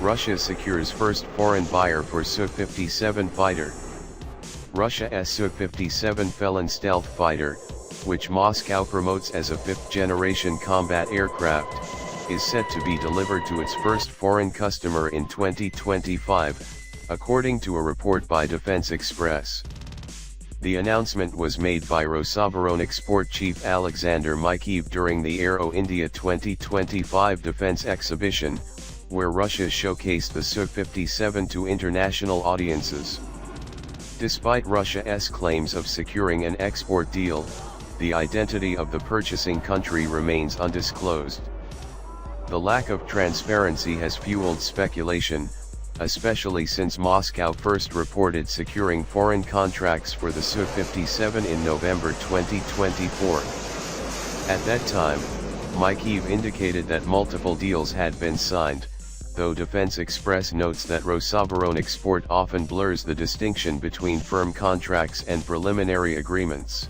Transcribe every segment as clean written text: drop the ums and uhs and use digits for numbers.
Russia secures first foreign buyer for Su-57 fighter. Russia's Su-57 Felon stealth fighter, which Moscow promotes as a fifth-generation combat aircraft, is set to be delivered to its first foreign customer in 2025, according to a report by Defense Express. The announcement was made by Rosoboronexport chief Alexander Mikheev during the Aero India 2025 defense exhibition, where Russia showcased the Su-57 to international audiences. Despite Russia's claims of securing an export deal, the identity of the purchasing country remains undisclosed. The lack of transparency has fueled speculation, especially since Moscow first reported securing foreign contracts for the Su-57 in November 2024. At that time, Mikheev indicated that multiple deals had been signed, though Defense Express notes that Rosoboronexport often blurs the distinction between firm contracts and preliminary agreements.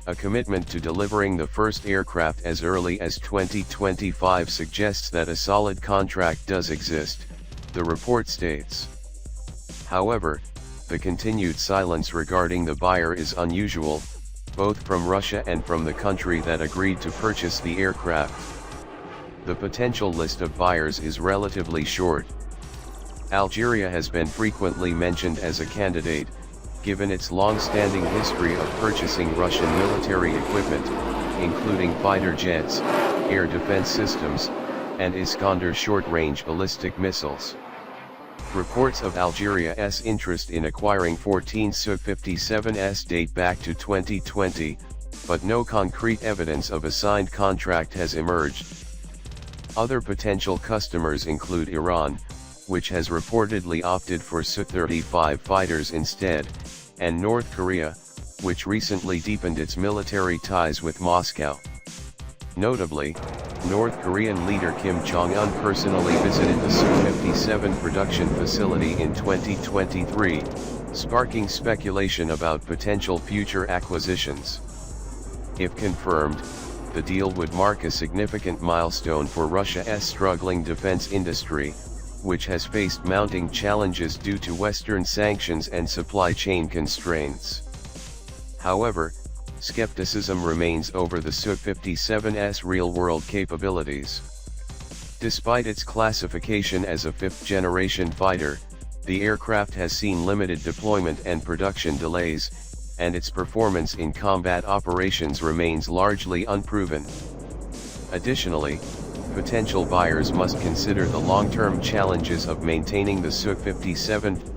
A commitment to delivering the first aircraft as early as 2025 suggests that a solid contract does exist, the report states. However, the continued silence regarding the buyer is unusual, both from Russia and from the country that agreed to purchase the aircraft. The potential list of buyers is relatively short. Algeria has been frequently mentioned as a candidate, given its long-standing history of purchasing Russian military equipment, including fighter jets, air defense systems, and Iskander short-range ballistic missiles. Reports of Algeria's interest in acquiring 14 Su-57s date back to 2020, but no concrete evidence of a signed contract has emerged. Other potential customers include Iran, which has reportedly opted for Su-35 fighters instead, and North Korea, which recently deepened its military ties with Moscow. Notably, North Korean leader Kim Jong-un personally visited the Su-57 production facility in 2023, sparking speculation about potential future acquisitions. If confirmed, the deal would mark a significant milestone for Russia's struggling defense industry, which has faced mounting challenges due to Western sanctions and supply chain constraints. However, skepticism remains over the Su-57's real-world capabilities. Despite its classification as a fifth-generation fighter, the aircraft has seen limited deployment and production delays, and its performance in combat operations remains largely unproven. Additionally, potential buyers must consider the long-term challenges of maintaining the Su-57